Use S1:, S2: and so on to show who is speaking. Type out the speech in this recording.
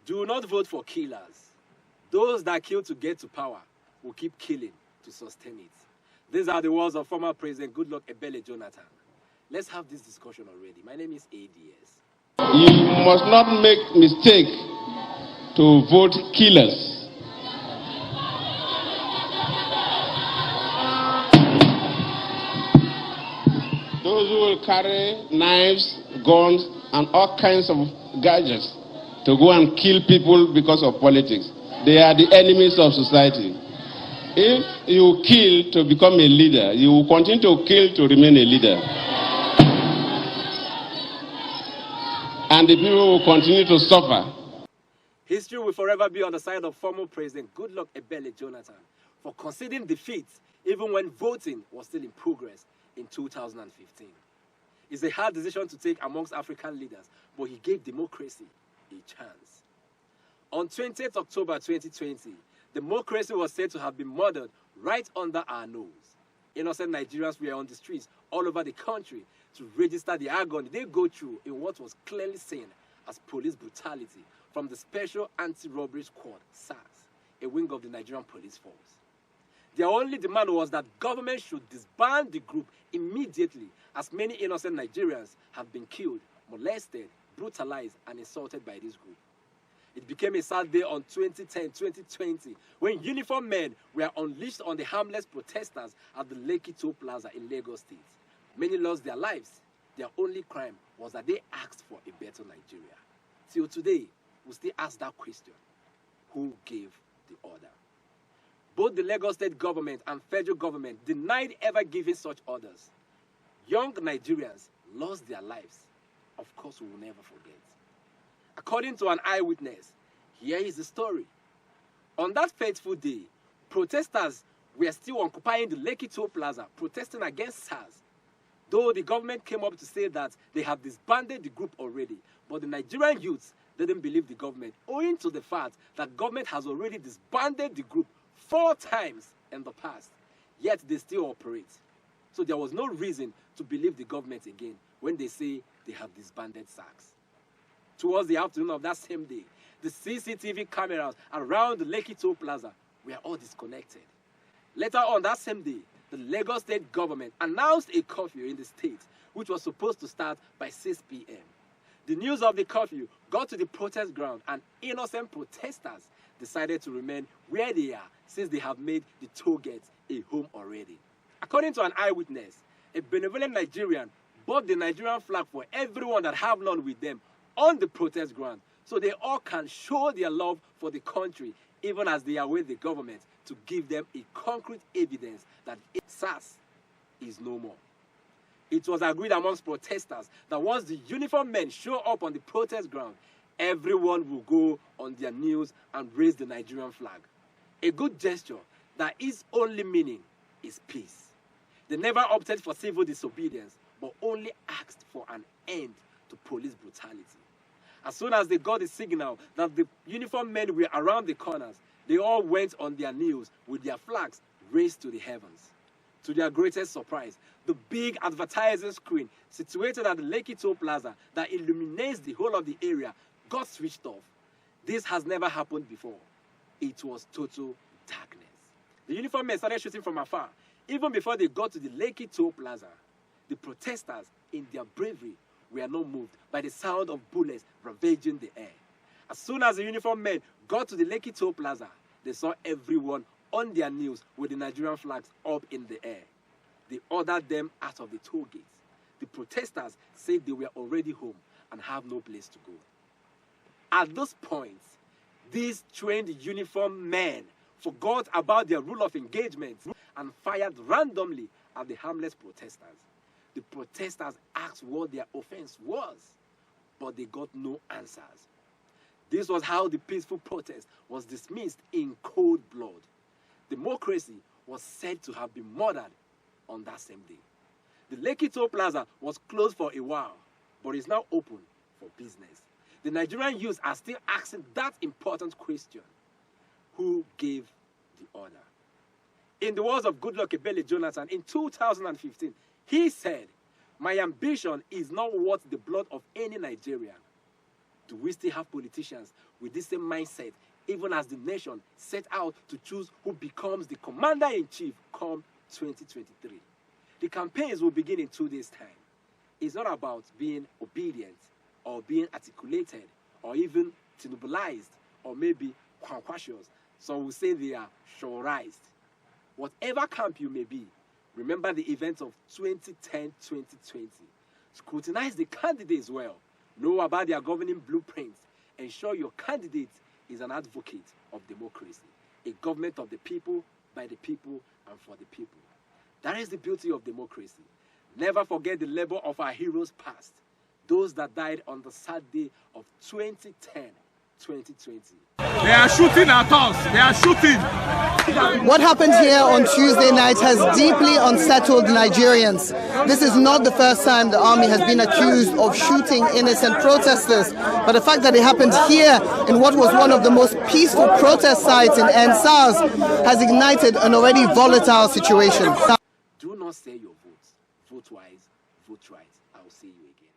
S1: Do not vote for killers. Those that kill to get to power will keep killing to sustain it. These are the words of former President Goodluck Ebele Jonathan. Let's have this discussion already. My name is ADS.
S2: You must not make mistake to vote killers. Those who will carry knives, guns, and all kinds of gadgets to go and kill people because of politics, they are the enemies of society. If you kill to become a leader, you will continue to kill to remain a leader. And the people will continue to suffer.
S1: History will forever be on the side of former President Goodluck Ebele Jonathan for conceding defeat even when voting was still in progress in 2015. It's a hard decision to take amongst African leaders, but he gave democracy a chance. On 20th October 2020, democracy was said to have been murdered right under our nose. Innocent Nigerians were on the streets all over the country to register the agony they go through in what was clearly seen as police brutality from the Special Anti-Robbery Squad, SARS, a wing of the Nigerian police force. Their only demand was that government should disband the group immediately, as many innocent Nigerians have been killed, molested, brutalized, and insulted by this group. It became a sad day on 2010-2020 when uniformed men were unleashed on the harmless protesters at the Lekki Toll Plaza in Lagos State. Many lost their lives. Their only crime was that they asked for a better Nigeria. Till today, we still ask that question: who gave the order? Both the Lagos State government and federal government denied ever giving such orders. Young Nigerians lost their lives. Of course, we will never forget. According to an eyewitness, here is the story. On that fateful day, protesters were still occupying the Lekki Toll Plaza, protesting against SARS. Though the government came up to say that they have disbanded the group already, but the Nigerian youths didn't believe the government, owing to the fact that government has already disbanded the group 4 times in the past, yet they still operate. So there was no reason to believe the government again when they say they have disbanded SARS. Towards the afternoon of that same day, the CCTV cameras around the Lekki Toll Plaza were all disconnected. Later on that same day, the Lagos State government announced a curfew in the state, which was supposed to start by 6 p.m. The news of the curfew got to the protest ground, and innocent protesters decided to remain where they are since they have made the toll gate a home already. According to an eyewitness, a benevolent Nigerian bought the Nigerian flag for everyone that have none with them on the protest ground, so they all can show their love for the country even as they await the government to give them a concrete evidence that SARS is no more. It was agreed amongst protesters that once the uniformed men show up on the protest ground, everyone will go on their knees and raise the Nigerian flag. A good gesture that its only meaning is peace. They never opted for civil disobedience, but only asked for an end to police brutality. As soon as they got the signal that the uniformed men were around the corners, they all went on their knees with their flags raised to the heavens. To their greatest surprise, the big advertising screen situated at the Lekki Toll Plaza that illuminates the whole of the area got switched off. This has never happened before. It was total darkness. The uniformed men started shooting from afar. Even before they got to the Lekki Toll Plaza, the protesters, in their bravery, were not moved by the sound of bullets ravaging the air. As soon as the uniformed men got to the Lekki Toll Plaza, they saw everyone on their knees with the Nigerian flags up in the air. They ordered them out of the toll gates. The protesters said they were already home and have no place to go. At this point, these trained uniformed men forgot about their rule of engagement and fired randomly at the harmless protesters. The protesters asked what their offense was, but they got no answers. This was how the peaceful protest was dismissed in cold blood. Democracy was said to have been murdered on that same day. The Lekki Toll Plaza was closed for a while, but is now open for business. The Nigerian youth are still asking that important question: who gave the order? In the words of Goodluck Ebele Jonathan in 2015, he said, "My ambition is not worth the blood of any Nigerian." Do we still have politicians with this same mindset, even as the nation set out to choose who becomes the commander-in-chief come 2023. The campaigns will begin in 2 days' time. It's not about being obedient or being articulated or even tribalized or maybe quanquatious. Some will say they are shorized. Whatever camp you may be, remember the events of 2010-2020. Scrutinize the candidates well. Know about their governing blueprints. Ensure your candidate is an advocate of democracy, a government of the people, by the people, and for the people. That is the beauty of democracy. Never forget the labor of our heroes past, those that died on the sad day of 2010-2020.
S3: They are shooting at us. They are shooting.
S4: What happened here on Tuesday night has deeply unsettled Nigerians. This is not the first time the army has been accused of shooting innocent protesters, but the fact that it happened here in what was one of the most peaceful protest sites in NSAS has ignited an already volatile situation.
S1: Do not say your votes. Vote wise, vote right. I will see you again.